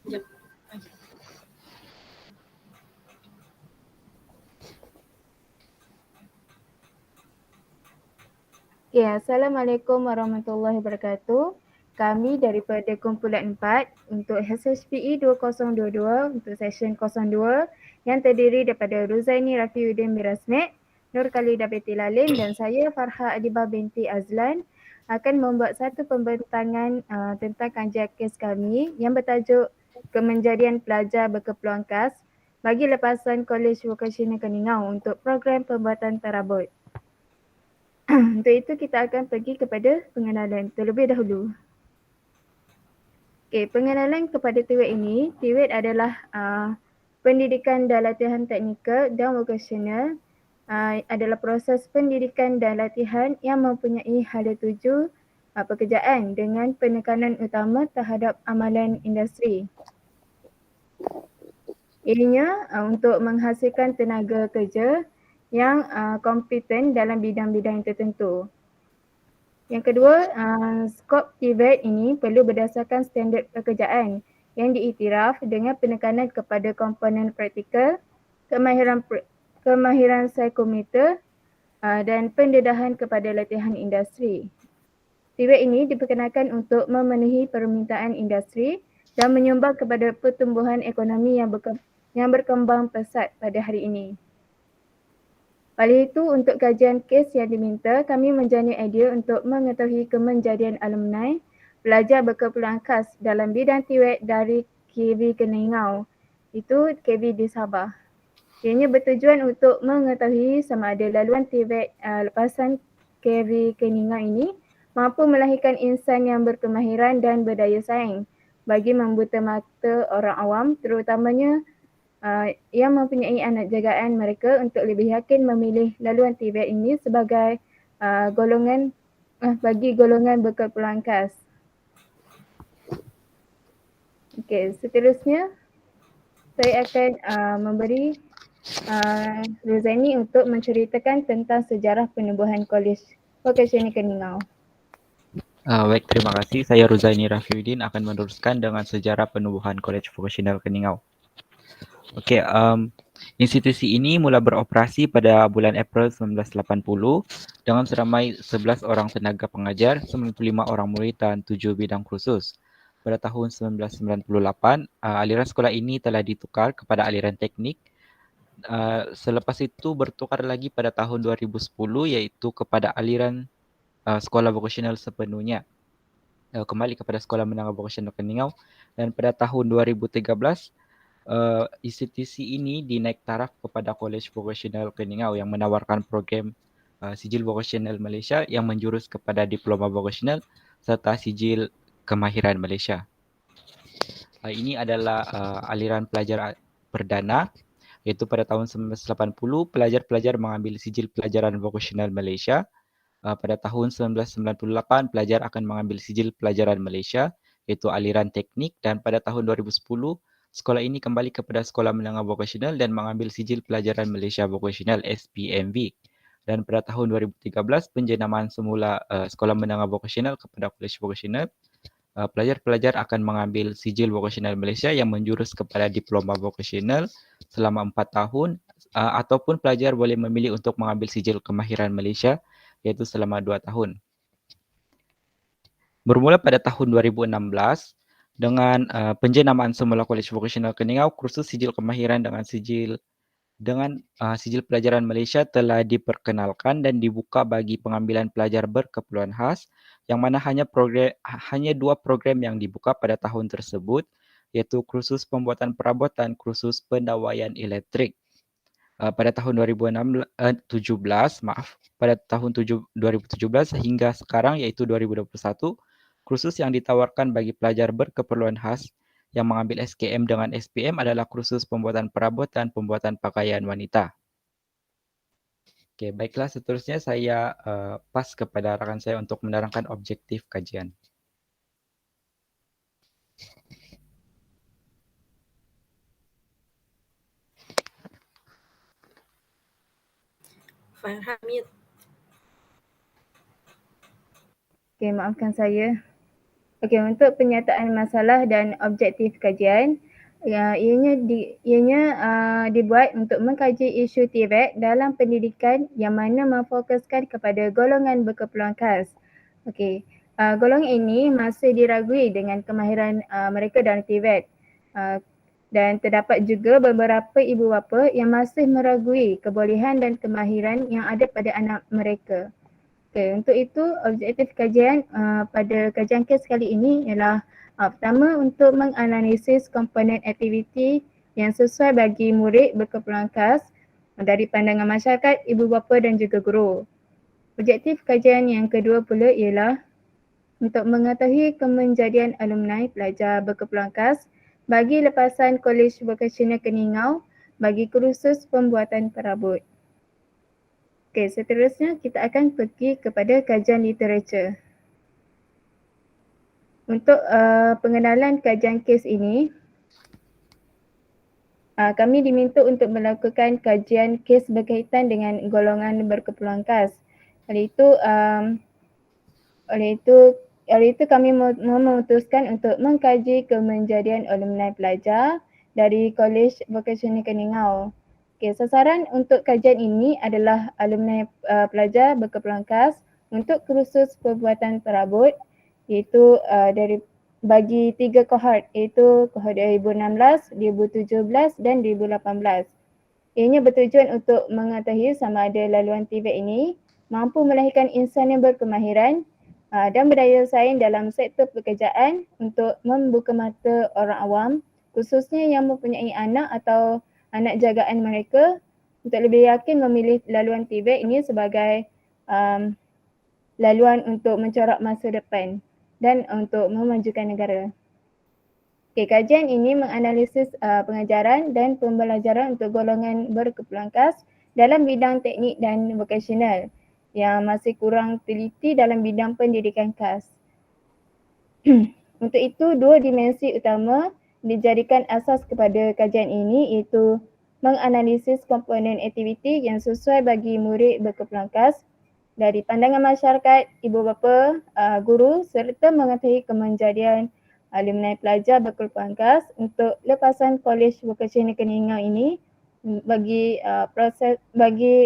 Sekejap. Okay, Assalamualaikum warahmatullahi wabarakatuh. Kami daripada kumpulan 4 untuk HSPE 2022 untuk session 02 yang terdiri daripada Ruzaini Rafiuddin Mirasmek, Nur Khalidah binti Lalim dan saya Farha Adibah binti Azlan akan membuat satu pembentangan tentang kajian kes kami yang bertajuk Kemenjadian Pelajar Berkepeluang KAS bagi lepasan Kolej Vokasional Keningau untuk program pembuatan terabut. Untuk itu kita akan pergi kepada pengenalan terlebih dahulu. Okay, pengenalan kepada TVET ini, TVET adalah pendidikan dan latihan teknikal dan vokasional, adalah proses pendidikan dan latihan yang mempunyai hala tuju pekerjaan dengan penekanan utama terhadap amalan industri. Ianya untuk menghasilkan tenaga kerja yang kompeten dalam bidang-bidang tertentu. Yang kedua, skop TVET ini perlu berdasarkan standard pekerjaan yang diiktiraf dengan penekanan kepada komponen praktikal, kemahiran psikometer dan pendedahan kepada latihan industri. TVET ini diperkenalkan untuk memenuhi permintaan industri dan menyumbang kepada pertumbuhan ekonomi yang berkembang pesat pada hari ini. Oleh itu, untuk kajian kes yang diminta, kami menjana idea untuk mengetahui kemenjadian alumni pelajar berkepeluang KAS dalam bidang TVET dari KV Keningau, itu KV di Sabah. Ianya bertujuan untuk mengetahui sama ada laluan TVET lepasan KV Keningau ini mampu melahirkan insan yang berkemahiran dan berdaya saing bagi membuta mata orang awam, terutamanya yang mempunyai anak jagaan mereka untuk lebih yakin memilih laluan TVET ini sebagai bagi golongan berkepeluang KAS. Okey, seterusnya saya akan memberi Ruzaini untuk menceritakan tentang sejarah penubuhan Kolej Vokasional Keningau. Baik, terima kasih. Saya Ruzaini Rafiuddin akan meneruskan dengan sejarah penubuhan Kolej Vokasional Keningau. Okey, institusi ini mula beroperasi pada bulan April 1980 dengan seramai 11 orang tenaga pengajar, 95 orang murid dan 7 bidang kursus. Pada tahun 1998, aliran sekolah ini telah ditukar kepada aliran teknik. Selepas itu bertukar lagi pada tahun 2010 iaitu kepada aliran sekolah vokasional sepenuhnya. Kembali kepada Sekolah Menengah Vokasional Keningau dan pada tahun 2013 institusi ini dinaik taraf kepada Kolej Vokasional Keningau yang menawarkan program sijil vokasional Malaysia yang menjurus kepada diploma vokasional serta sijil kemahiran Malaysia. Ini adalah aliran pelajar perdana iaitu pada tahun 1980 pelajar-pelajar mengambil sijil pelajaran vokasional Malaysia. Pada tahun 1998 pelajar akan mengambil sijil pelajaran Malaysia iaitu aliran teknik dan pada tahun 2010 sekolah ini kembali kepada Sekolah Menengah Vokasional dan mengambil sijil pelajaran Malaysia Vokasional SPMV. Dan pada tahun 2013 penjenamaan semula Sekolah Menengah Vokasional kepada Kolej Vokasional. Pelajar-pelajar akan mengambil sijil vokasional Malaysia yang menjurus kepada diploma vokasional selama 4 tahun ataupun pelajar boleh memilih untuk mengambil sijil kemahiran Malaysia iaitu selama 2 tahun. Bermula pada tahun 2016 dengan penjenamaan semula Kolej Vokasional Keningau, kursus sijil kemahiran dengan sijil pelajaran Malaysia telah diperkenalkan dan dibuka bagi pengambilan pelajar berkeperluan khas yang mana hanya 2 program yang dibuka pada tahun tersebut iaitu kursus pembuatan perabot dan kursus pendawaian elektrik. Pada tahun 2017 hingga sekarang iaitu 2021, kursus yang ditawarkan bagi pelajar berkeperluan khas yang mengambil SKM dengan SPM adalah kursus pembuatan perabot dan pembuatan pakaian wanita. Okey, baiklah seterusnya saya pas kepada rakan saya untuk menerangkan objektif kajian. Farha mute. Okey, maafkan saya. Okey, untuk penyataan masalah dan objektif kajian, ianya dibuat untuk mengkaji isu TVET dalam pendidikan yang mana memfokuskan kepada golongan berkeperluan khas. Okey, golongan ini masih diragui dengan kemahiran mereka dalam TVET. Dan terdapat juga beberapa ibu bapa yang masih meragui kebolehan dan kemahiran yang ada pada anak mereka. Okay, untuk itu objektif kajian pada kajian kes kali ini ialah pertama untuk menganalisis komponen aktiviti yang sesuai bagi murid berkeperluan khas dari pandangan masyarakat, ibu bapa dan juga guru. Objektif kajian yang kedua pula ialah untuk mengetahui kemenjadian alumni pelajar berkeperluan khas bagi lepasan Kolej Vokasional Keningau bagi kursus pembuatan perabot. Okey, seterusnya kita akan pergi kepada kajian literatur. Untuk pengenalan kajian kes ini, kami diminta untuk melakukan kajian kes berkaitan dengan golongan berkeperluan khas. Oleh itu kami memutuskan untuk mengkaji kemenjadian alumni pelajar dari Kolej Vokasional Keningau. Okay, sasaran untuk kajian ini adalah alumni pelajar berkeperluan khas untuk kursus pembuatan perabot iaitu bagi 3 kohort iaitu kohort 2016, 2017 dan 2018. Ianya bertujuan untuk mengetahui sama ada laluan TVET ini mampu melahirkan insan yang berkemahiran dan berdaya saing dalam sektor pekerjaan untuk membuka mata orang awam khususnya yang mempunyai anak atau anak jagaan mereka untuk lebih yakin memilih laluan TVET ini sebagai laluan untuk mencorak masa depan dan untuk memajukan negara. Okay, kajian ini menganalisis pengajaran dan pembelajaran untuk golongan berkeperluan khas dalam bidang teknik dan vokasional yang masih kurang teliti dalam bidang pendidikan khas. Untuk itu, dua dimensi utama dijadikan asas kepada kajian ini iaitu menganalisis komponen aktiviti yang sesuai bagi murid berkeperluan khas dari pandangan masyarakat, ibu bapa, guru serta mengetahui kemenjadian alumni pelajar berkeperluan khas untuk lepasan Kolej Vokasional Keningau ini bagi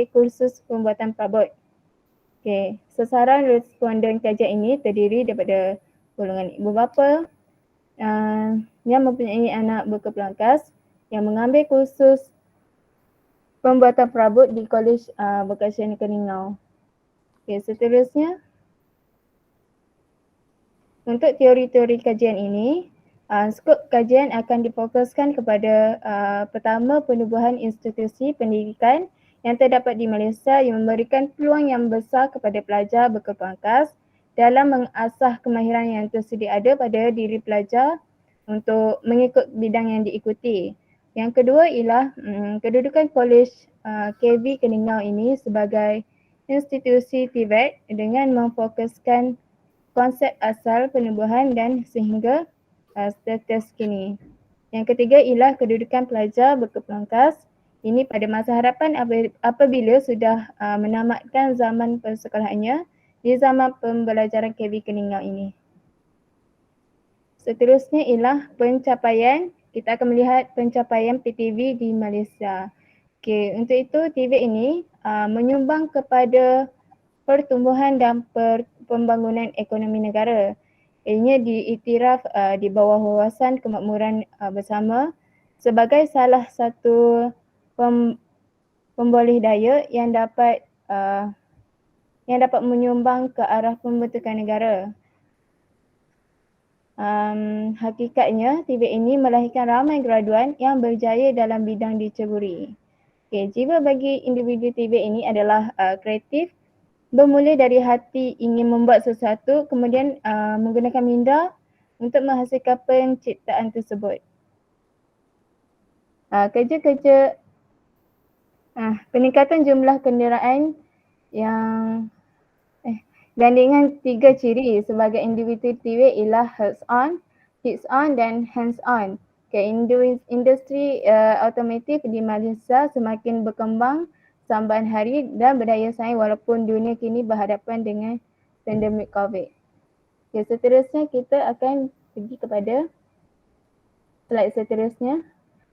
kursus pembuatan perabot. Okey, sasaran responden kajian ini terdiri daripada golongan ibu bapa yang mempunyai anak berkeperluan khas yang mengambil kursus pembuatan perabot di Kolej Vokasional Keningau. Okey, seterusnya untuk teori-teori kajian ini, skop kajian akan difokuskan kepada pertama penubuhan institusi pendidikan yang terdapat di Malaysia yang memberikan peluang yang besar kepada pelajar berkeperluan khas dalam mengasah kemahiran yang tersedia ada pada diri pelajar untuk mengikut bidang yang diikuti. Yang kedua ialah kedudukan Kolej KB Keningau ini sebagai institusi TVET dengan memfokuskan konsep asal penubuhan dan sehingga status kini. Yang ketiga ialah kedudukan pelajar berkeperluan khas ini pada masa hadapan apabila sudah menamatkan zaman persekolahannya di zaman pembelajaran KB Keningau ini. Seterusnya ialah pencapaian. Kita akan melihat pencapaian PTV di Malaysia. Okay, untuk itu TV ini menyumbang kepada pertumbuhan dan pembangunan ekonomi negara. Ianya diiktiraf di bawah wawasan kemakmuran bersama sebagai salah satu pemboleh daya yang dapat menyumbang ke arah pembentukan negara. Hakikatnya TV ini melahirkan ramai graduan yang berjaya dalam bidang diceburi. Okay, jiwa bagi individu TV ini adalah kreatif, bermula dari hati ingin membuat sesuatu kemudian menggunakan minda untuk menghasilkan penciptaan tersebut. Peningkatan jumlah kenderaan yang gandingan 3 ciri sebagai individu TV ialah hands on dan hands on. Okay, industri automotif di Malaysia semakin berkembang sambahan hari dan berdaya saing walaupun dunia kini berhadapan dengan pandemik COVID. Okay, seterusnya kita akan pergi kepada slide seterusnya,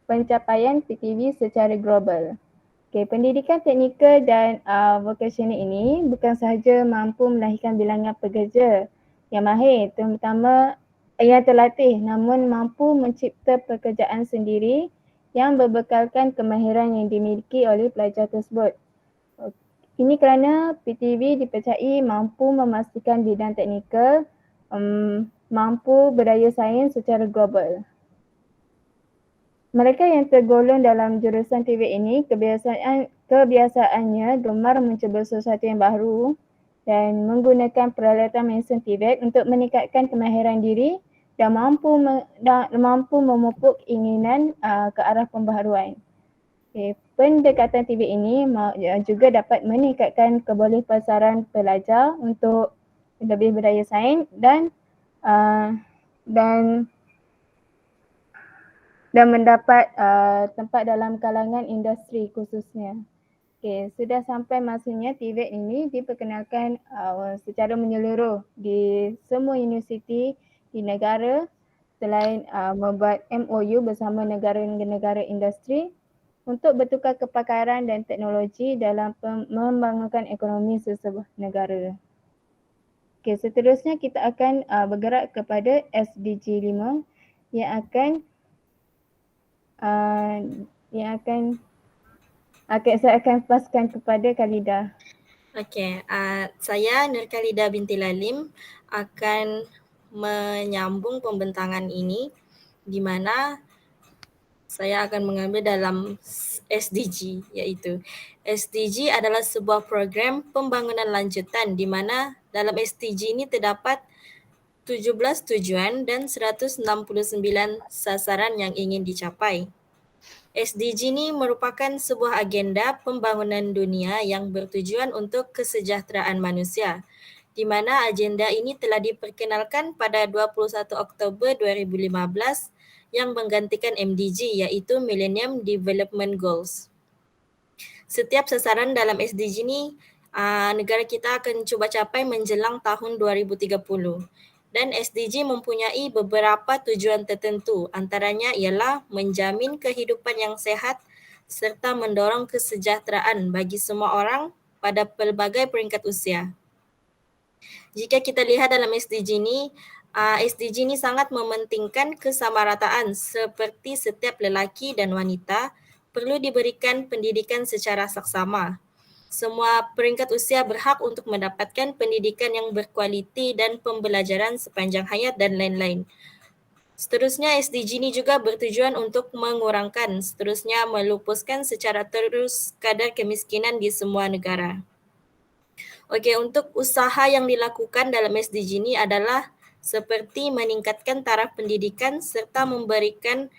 pencapaian PTV secara global. Okay, pendidikan teknikal dan vocational ini bukan sahaja mampu melahirkan bilangan pekerja yang mahir, terutama yang terlatih, namun mampu mencipta pekerjaan sendiri yang berbekalkan kemahiran yang dimiliki oleh pelajar tersebut. Ini kerana PTV dipercayai mampu memastikan bidang teknikal mampu berdaya saing secara global. Mereka yang tergolong dalam jurusan TVET ini kebiasaannya gemar mencuba sesuatu yang baru dan menggunakan peralatan mesin TVET untuk meningkatkan kemahiran diri dan mampu memupuk keinginan ke arah pembaharuan. Okay. Pendekatan TVET ini juga dapat meningkatkan kebolehpasaran pelajar untuk lebih berdaya saing dan mendapat tempat dalam kalangan industri khususnya. Okay, sudah sampai masanya TVET ini diperkenalkan secara menyeluruh di semua universiti di negara selain membuat MOU bersama negara-negara industri untuk bertukar kepakaran dan teknologi dalam membangunkan ekonomi sesebuah negara. Okay, seterusnya kita akan bergerak kepada SDG 5 yang akan saya akan paskan kepada Khalida. Okey, saya Nurkhalida binti Lalim akan menyambung pembentangan ini di mana saya akan mengambil dalam SDG, iaitu SDG adalah sebuah program pembangunan lanjutan di mana dalam SDG ini terdapat 17 tujuan dan 169 sasaran yang ingin dicapai. SDG ini merupakan sebuah agenda pembangunan dunia yang bertujuan untuk kesejahteraan manusia, di mana agenda ini telah diperkenalkan pada 21 Oktober 2015 yang menggantikan MDG iaitu Millennium Development Goals. Setiap sasaran dalam SDG ini negara kita akan cuba capai menjelang tahun 2030. Dan SDG mempunyai beberapa tujuan tertentu, antaranya ialah menjamin kehidupan yang sehat serta mendorong kesejahteraan bagi semua orang pada pelbagai peringkat usia. Jika kita lihat dalam SDG ini sangat mementingkan kesamarataan seperti setiap lelaki dan wanita perlu diberikan pendidikan secara saksama. Semua peringkat usia berhak untuk mendapatkan pendidikan yang berkualiti dan pembelajaran sepanjang hayat dan lain-lain. Seterusnya, SDG ini juga bertujuan untuk melupuskan secara terus kadar kemiskinan di semua negara. Okey, untuk usaha yang dilakukan dalam SDG ini adalah seperti meningkatkan taraf pendidikan serta memberikan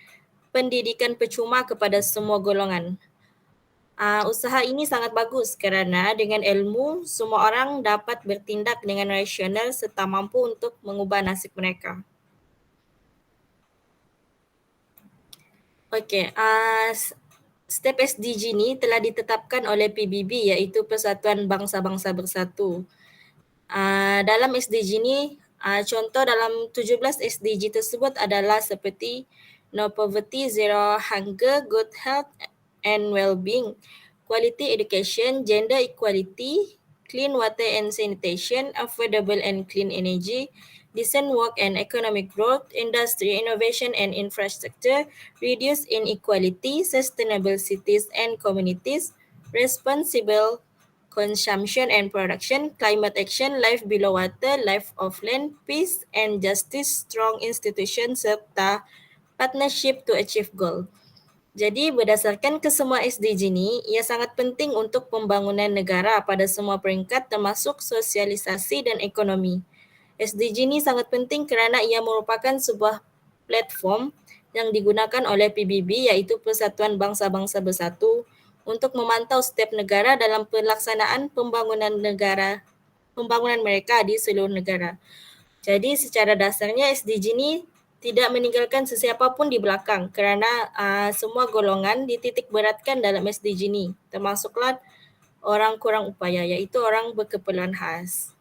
pendidikan percuma kepada semua golongan. Usaha ini sangat bagus kerana dengan ilmu, semua orang dapat bertindak dengan rasional serta mampu untuk mengubah nasib mereka. Okey, step SDG ini telah ditetapkan oleh PBB iaitu Persatuan Bangsa-Bangsa Bersatu. Dalam SDG ini, contoh dalam 17 SDG tersebut adalah seperti No Poverty, Zero Hunger, Good Health and Well-being, Quality Education, Gender Equality, Clean Water and Sanitation, Affordable and Clean Energy, Decent Work and Economic Growth, Industry, Innovation and Infrastructure, Reduce Inequality, Sustainable Cities and Communities, Responsible Consumption and Production, Climate Action, Life Below Water, Life of Land, Peace and Justice, Strong Institutions serta Partnership to Achieve Goal. Jadi berdasarkan kesemua SDG ini, ia sangat penting untuk pembangunan negara pada semua peringkat termasuk sosialisasi dan ekonomi. SDG ini sangat penting kerana ia merupakan sebuah platform yang digunakan oleh PBB iaitu Persatuan Bangsa-Bangsa Bersatu untuk memantau setiap negara dalam pelaksanaan pembangunan mereka di seluruh negara. Jadi secara dasarnya SDG ini tidak meninggalkan sesiapa pun di belakang kerana semua golongan dititik beratkan dalam SDG ini, termasuklah orang kurang upaya iaitu orang berkeperluan khas.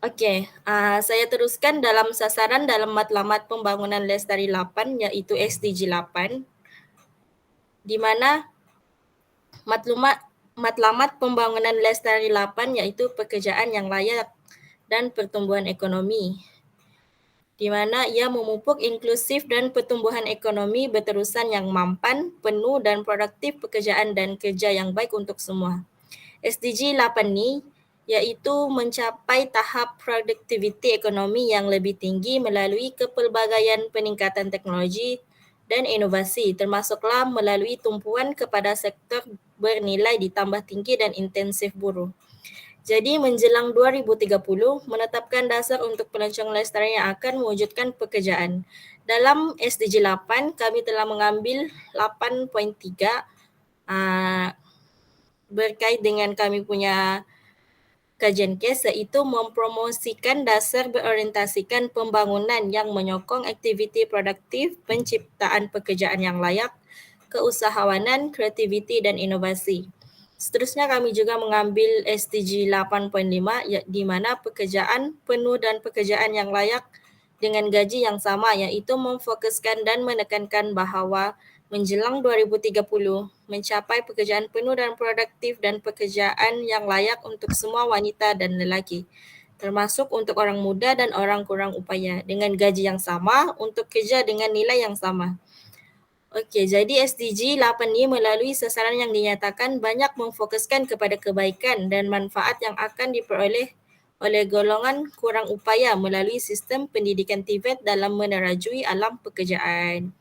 Okey, saya teruskan dalam sasaran dalam matlamat pembangunan Lestari 8 iaitu SDG 8, di mana matlamat pembangunan Lestari 8 iaitu pekerjaan yang layak dan pertumbuhan ekonomi, di mana ia memupuk inklusif dan pertumbuhan ekonomi berterusan yang mampan, penuh dan produktif pekerjaan dan kerja yang baik untuk semua. SDG 8 ni iaitu mencapai tahap produktiviti ekonomi yang lebih tinggi melalui kepelbagaian peningkatan teknologi dan inovasi, termasuklah melalui tumpuan kepada sektor bernilai ditambah tinggi dan intensif buruh. Jadi menjelang 2030 menetapkan dasar untuk pelancong lestari yang akan mewujudkan pekerjaan. Dalam SDG 8 kami telah mengambil 8.3 berkait dengan kami punya kajian kes, iaitu mempromosikan dasar berorientasikan pembangunan yang menyokong aktiviti produktif, penciptaan pekerjaan yang layak, keusahawanan, kreativiti dan inovasi. Seterusnya kami juga mengambil SDG 8.5 di mana pekerjaan penuh dan pekerjaan yang layak dengan gaji yang sama, iaitu memfokuskan dan menekankan bahawa menjelang 2030 mencapai pekerjaan penuh dan produktif dan pekerjaan yang layak untuk semua wanita dan lelaki, termasuk untuk orang muda dan orang kurang upaya dengan gaji yang sama untuk kerja dengan nilai yang sama. Okey, jadi SDG 8 ni melalui sasaran yang dinyatakan banyak memfokuskan kepada kebaikan dan manfaat yang akan diperoleh oleh golongan kurang upaya melalui sistem pendidikan TVET dalam menerajui alam pekerjaan.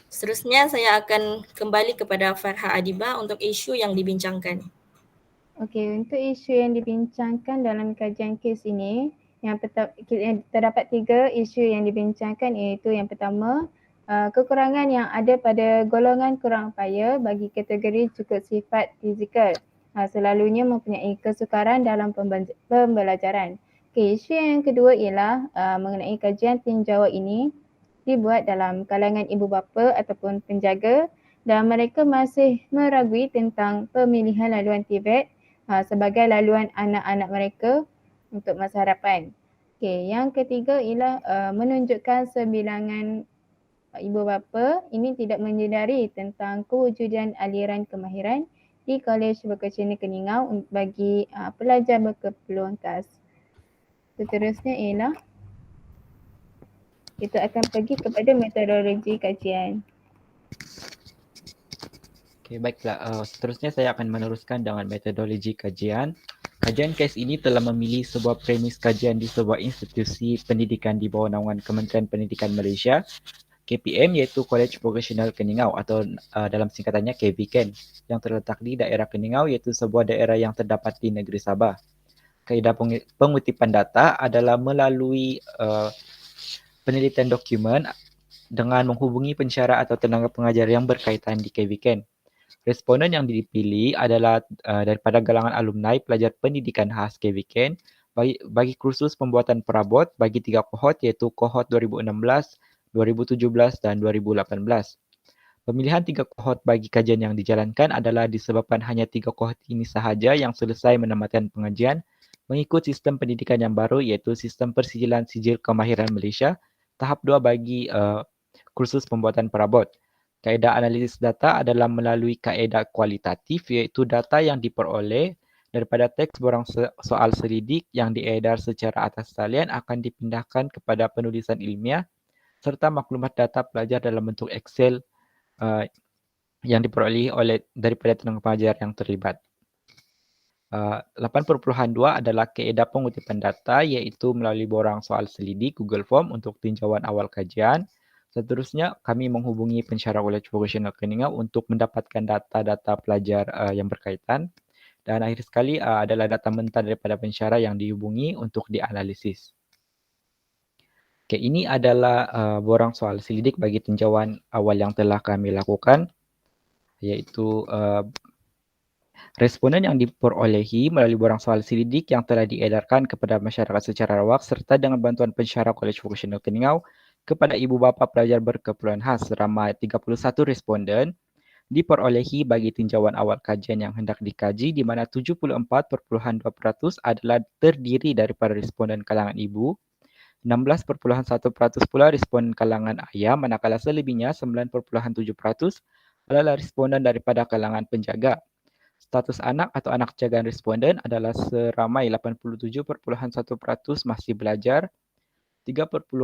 Seterusnya saya akan kembali kepada Farha Adiba untuk isu yang dibincangkan. Okey, untuk isu yang dibincangkan dalam kajian kes ini, yang terdapat 3 isu yang dibincangkan, iaitu yang pertama, kekurangan yang ada pada golongan kurang upaya bagi kategori cukup sifat fizikal, selalunya mempunyai kesukaran dalam pembelajaran. Okey, isu yang kedua ialah mengenai kajian tinjauan ini dibuat dalam kalangan ibu bapa ataupun penjaga dan mereka masih meragui tentang pemilihan laluan TVET sebagai laluan anak-anak mereka untuk masa hadapan. Okey, yang ketiga ialah menunjukkan sebilangan ibu bapa ini tidak menyedari tentang kewujudan aliran kemahiran di Kolej Vokasional Keningau bagi pelajar berkeperluan khas. Seterusnya ialah kita akan pergi kepada metodologi kajian. Okey, baiklah. Seterusnya saya akan meneruskan dengan metodologi kajian. Kajian kes ini telah memilih sebuah premis kajian di sebuah institusi pendidikan di bawah naungan Kementerian Pendidikan Malaysia, KPM, iaitu Kolej Vokasional Keningau atau dalam singkatannya KVKEN, yang terletak di daerah Keningau, iaitu sebuah daerah yang terdapat di negeri Sabah. Kaedah pengutipan data adalah melalui penelitian dokumen dengan menghubungi pensyarah atau tenaga pengajar yang berkaitan di KVKEN. Responden yang dipilih adalah daripada galangan alumni pelajar pendidikan khas KVKEN bagi kursus pembuatan perabot bagi 3 kohort, iaitu kohort 2016, 2017 dan 2018. Pemilihan 3 kohort bagi kajian yang dijalankan adalah disebabkan hanya 3 kohort ini sahaja yang selesai menamatkan pengajian mengikut sistem pendidikan yang baru, iaitu sistem persijilan sijil kemahiran Malaysia tahap 2 bagi kursus pembuatan perabot. Kaedah analisis data adalah melalui kaedah kualitatif, iaitu data yang diperoleh daripada teks borang soal selidik yang diedar secara atas talian akan dipindahkan kepada penulisan ilmiah serta maklumat data pelajar dalam bentuk Excel yang diperoleh daripada tenaga pengajar yang terlibat. 8.2 adalah kaedah pengutipan data, iaitu melalui borang soal selidik Google Form untuk tinjauan awal kajian. Seterusnya, kami menghubungi pensyarah Kolej Vokasional Keningau untuk mendapatkan data-data pelajar yang berkaitan. Dan akhir sekali adalah data mentah daripada pensyarah yang dihubungi untuk dianalisis. Okay, ini adalah borang soal selidik bagi tinjauan awal yang telah kami lakukan, iaitu responden yang diperolehi melalui borang soal selidik yang telah diedarkan kepada masyarakat secara rawak serta dengan bantuan pensyarah Kolej Vokasional Keningau kepada ibu bapa pelajar berkeperluan khas seramai 31 responden diperolehi bagi tinjauan awal kajian yang hendak dikaji, di mana 74,2% adalah terdiri daripada responden kalangan ibu, 16,1% pula responden kalangan ayah, manakala selebihnya 9,7% adalah responden daripada kalangan penjaga. Status anak atau anak jagaan responden adalah seramai 87,1% masih belajar, 3,2%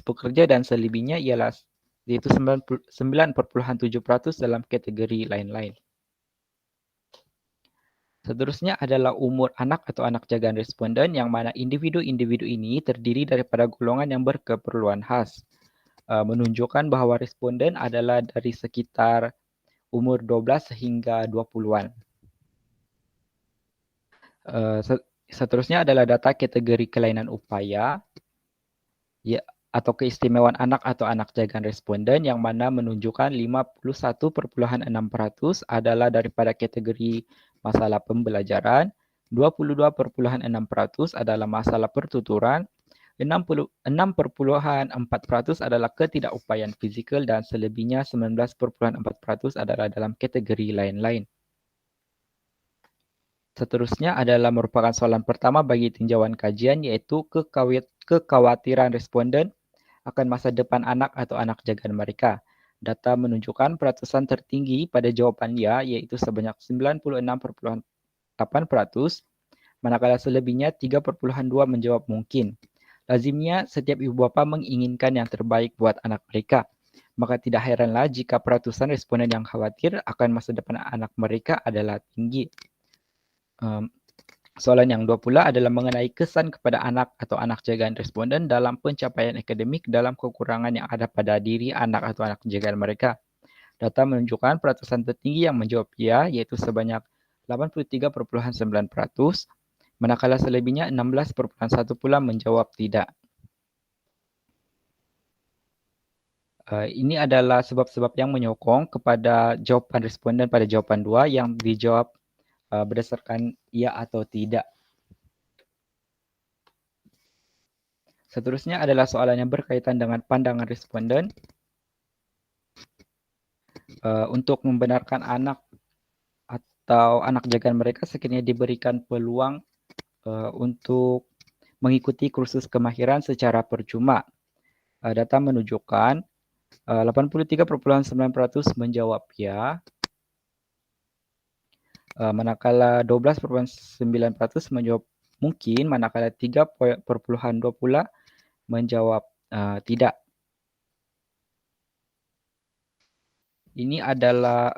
bekerja dan selebihnya ialah iaitu 9,7% dalam kategori lain-lain. Seterusnya adalah umur anak atau anak jagaan responden, yang mana individu-individu ini terdiri daripada golongan yang berkeperluan khas. Menunjukkan bahawa responden adalah dari sekitar umur 12 sehingga 20-an. Seterusnya adalah data kategori kelainan upaya atau keistimewaan anak atau anak jagaan responden, yang mana menunjukkan 51,6% adalah daripada kategori masalah pembelajaran, 22,6% adalah masalah pertuturan, 6,4% adalah ketidakupayaan fizikal dan selebihnya 19,4% adalah dalam kategori lain-lain. Seterusnya adalah merupakan soalan pertama bagi tinjauan kajian, iaitu kekhawatiran responden akan masa depan anak atau anak jagaan mereka. Data menunjukkan peratusan tertinggi pada jawapan ya, iaitu sebanyak 96,8%, manakala selebihnya 3,2% menjawab mungkin. Lazimnya setiap ibu bapa menginginkan yang terbaik buat anak mereka. Maka tidak heranlah jika peratusan responden yang khawatir akan masa depan anak mereka adalah tinggi. Soalan yang 2 pula adalah mengenai kesan kepada anak atau anak jagaan responden dalam pencapaian akademik dalam kekurangan yang ada pada diri anak atau anak jagaan mereka. Data menunjukkan peratusan tertinggi yang menjawab ya, iaitu sebanyak 83,9%, manakala selebihnya 16,1% pula menjawab tidak. Ini adalah sebab-sebab yang menyokong kepada jawapan responden pada jawapan 2 yang dijawab berdasarkan ya atau tidak. Seterusnya adalah soalan yang berkaitan dengan pandangan responden untuk membenarkan anak atau anak jagaan mereka sekiranya diberikan peluang untuk mengikuti kursus kemahiran secara percuma. Data menunjukkan 83,9% menjawab ya, manakala 12,9% menjawab mungkin, manakala 3,2% pula menjawab tidak. Ini adalah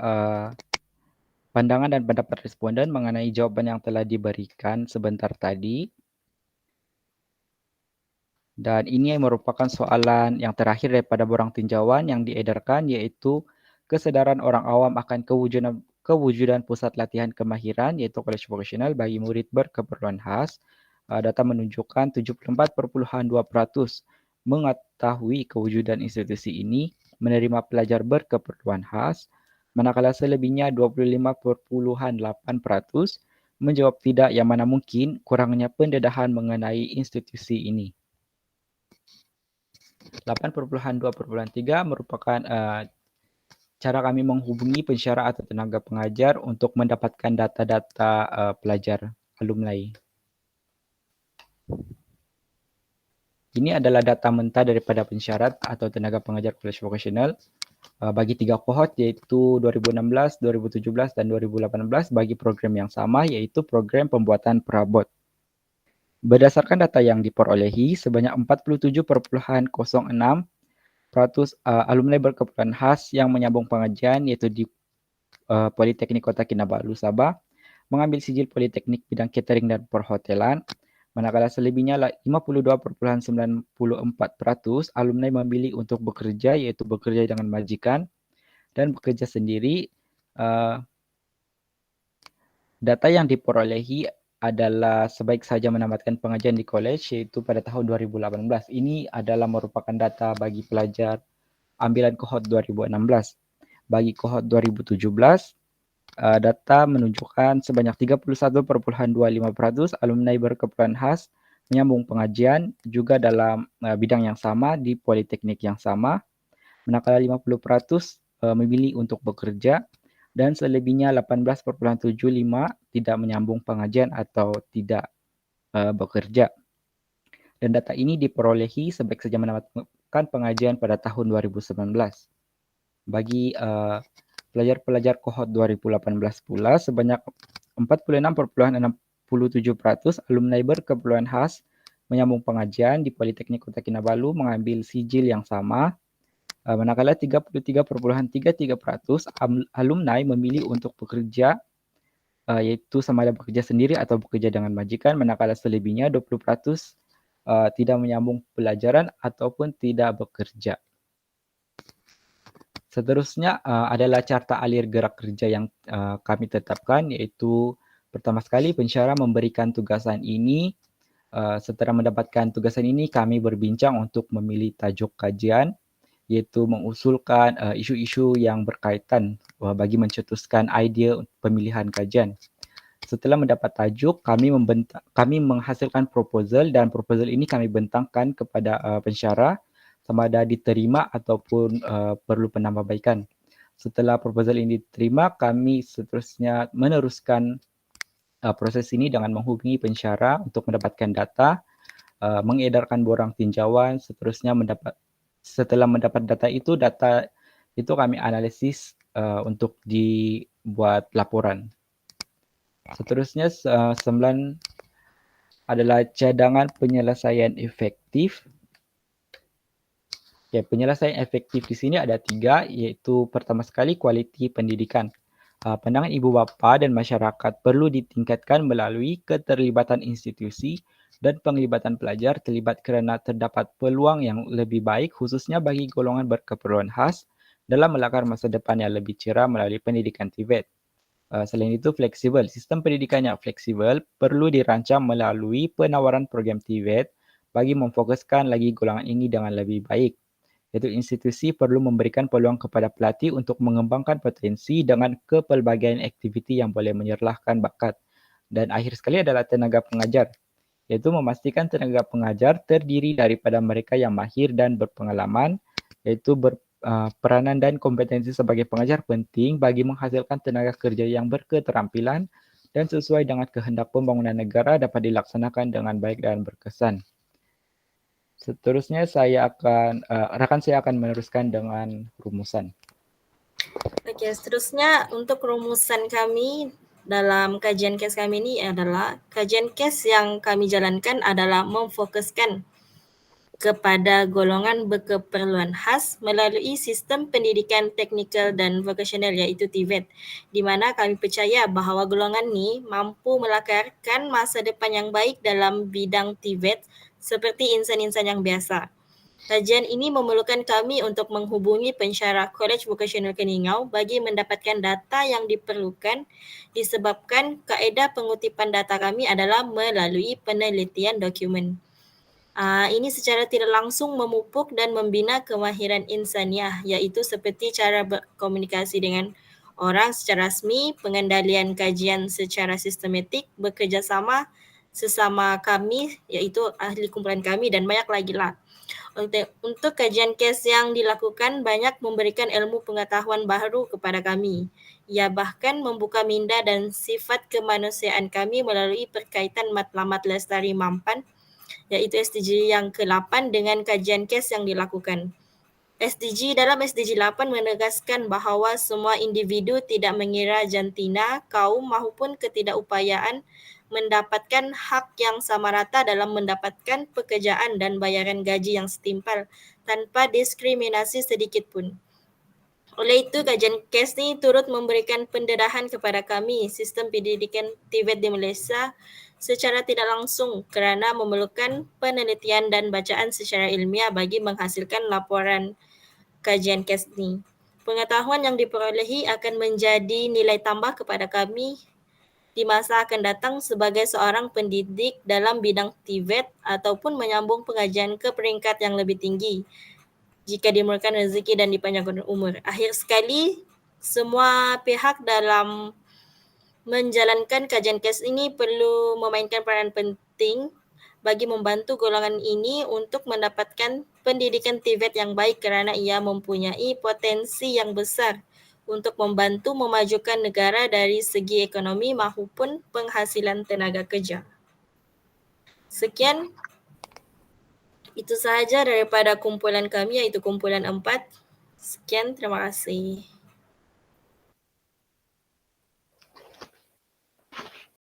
pandangan dan pendapat responden mengenai jawapan yang telah diberikan sebentar tadi. Dan ini merupakan soalan yang terakhir daripada borang tinjauan yang diedarkan, iaitu kesedaran orang awam akan kewujudan pusat latihan kemahiran, iaitu college vocational bagi murid berkeperluan khas. Data menunjukkan 74,2% mengetahui kewujudan institusi ini menerima pelajar berkeperluan khas, manakala selebihnya 25,8% menjawab tidak, yang mana mungkin kurangnya pendedahan mengenai institusi ini. 8,2,3 merupakan cara kami menghubungi pensyarah atau tenaga pengajar untuk mendapatkan data-data pelajar alumni. Ini adalah data mentah daripada pensyarat atau tenaga pengajar college vocational bagi 3 kohort, iaitu 2016, 2017 dan 2018 bagi program yang sama, iaitu program pembuatan perabot. Berdasarkan data yang diperolehi, sebanyak 47,06% alumni berkeperluan khas yang menyambung pengajian, iaitu di Politeknik Kota Kinabalu, Sabah, mengambil sijil Politeknik bidang catering dan perhotelan, manakala selebihnya 52,94% alumni memilih untuk bekerja, iaitu bekerja dengan majikan dan bekerja sendiri. Data yang diperolehi adalah sebaik saja menamatkan pengajian di college, yaitu pada tahun 2018. Ini adalah merupakan data bagi pelajar ambilan kohort 2016. Bagi kohort 2017, data menunjukkan sebanyak 31,25% alumni berkeperluan khas menyambung pengajian juga dalam bidang yang sama di politeknik yang sama, manakala 50% memilih untuk bekerja dan selebihnya 18,75 tidak menyambung pengajian atau tidak bekerja. Dan data ini diperolehi sebaik saja menamatkan pengajian pada tahun 2019. Bagi pelajar-pelajar kohort 2018 pula, sebanyak 46,67% alumni berkeperluan khas menyambung pengajian di Politeknik Kota Kinabalu mengambil sijil yang sama, manakala 33,33% alumni memilih untuk bekerja, yaitu sama ada bekerja sendiri atau bekerja dengan majikan, manakala selebihnya 20% tidak menyambung pelajaran ataupun tidak bekerja. Seterusnya adalah carta alir gerak kerja yang kami tetapkan, iaitu pertama sekali pensyarah memberikan tugasan ini. Setelah mendapatkan tugasan ini, kami berbincang untuk memilih tajuk kajian, iaitu mengusulkan isu-isu yang berkaitan bagi mencetuskan idea pemilihan kajian. Setelah mendapat tajuk, kami menghasilkan proposal dan proposal ini kami bentangkan kepada pensyarah sama ada diterima ataupun perlu penambahbaikan. Setelah proposal ini diterima, kami seterusnya meneruskan proses ini dengan menghubungi pensyarah untuk mendapatkan data, mengedarkan borang tinjauan, seterusnya setelah mendapat data itu kami analisis untuk dibuat laporan. Seterusnya 9 adalah cadangan penyelesaian efektif. Okay, penyelesaian efektif di sini ada 3, iaitu pertama sekali kualiti pendidikan. Pandangan ibu bapa dan masyarakat perlu ditingkatkan melalui keterlibatan institusi dan penglibatan pelajar terlibat kerana terdapat peluang yang lebih baik khususnya bagi golongan berkeperluan khas dalam melakar masa depan yang lebih cerah melalui pendidikan TVET. Selain itu, fleksibel. Sistem pendidikan yang fleksibel perlu dirancang melalui penawaran program TVET bagi memfokuskan lagi golongan ini dengan lebih baik. Iaitu institusi perlu memberikan peluang kepada pelatih untuk mengembangkan potensi dengan kepelbagaian aktiviti yang boleh menyerlahkan bakat. Dan akhir sekali adalah tenaga pengajar, iaitu memastikan tenaga pengajar terdiri daripada mereka yang mahir dan berpengalaman, iaitu peranan dan kompetensi sebagai pengajar penting bagi menghasilkan tenaga kerja yang berketerampilan dan sesuai dengan kehendak pembangunan negara dapat dilaksanakan dengan baik dan berkesan. Seterusnya rakan saya akan meneruskan dengan rumusan. Oke, seterusnya untuk rumusan kami dalam kajian kes kami ini adalah kajian kes yang kami jalankan adalah memfokuskan kepada golongan berkeperluan khas melalui sistem pendidikan teknikal dan vokasional iaitu TVET, di mana kami percaya bahawa golongan ini mampu melakarkan masa depan yang baik dalam bidang TVET seperti insan-insan yang biasa. Kajian ini memerlukan kami untuk menghubungi pensyarah Kolej Vokasional Keningau bagi mendapatkan data yang diperlukan disebabkan kaedah pengutipan data kami adalah melalui penelitian dokumen. Ini secara tidak langsung memupuk dan membina kemahiran insaniah, iaitu seperti cara berkomunikasi dengan orang secara rasmi, pengendalian kajian secara sistematik, bekerjasama sesama kami, iaitu ahli kumpulan kami dan banyak lagi lah. Untuk kajian kes yang dilakukan banyak memberikan ilmu pengetahuan baru kepada kami. Ia bahkan membuka minda dan sifat kemanusiaan kami melalui perkaitan matlamat lestari mampan, iaitu SDG yang ke-8 dengan kajian kes yang dilakukan. Dalam SDG 8 menegaskan bahawa semua individu tidak mengira jantina, kaum maupun ketidakupayaan mendapatkan hak yang sama rata dalam mendapatkan pekerjaan dan bayaran gaji yang setimpal tanpa diskriminasi sedikit pun. Oleh itu, kajian kes ni turut memberikan pendedahan kepada kami sistem pendidikan TVET di Malaysia secara tidak langsung kerana memerlukan penelitian dan bacaan secara ilmiah bagi menghasilkan laporan kajian kes ni. Pengetahuan yang diperolehi akan menjadi nilai tambah kepada kami di masa akan datang sebagai seorang pendidik dalam bidang TVET ataupun menyambung pengajian ke peringkat yang lebih tinggi jika dimurahkan rezeki dan dipanjangkan umur. Akhir sekali, semua pihak dalam menjalankan kajian kes ini perlu memainkan peranan penting bagi membantu golongan ini untuk mendapatkan pendidikan TVET yang baik kerana ia mempunyai potensi yang besar untuk membantu memajukan negara dari segi ekonomi maupun penghasilan tenaga kerja. Sekian, itu sahaja daripada kumpulan kami iaitu kumpulan 4. Sekian, terima kasih.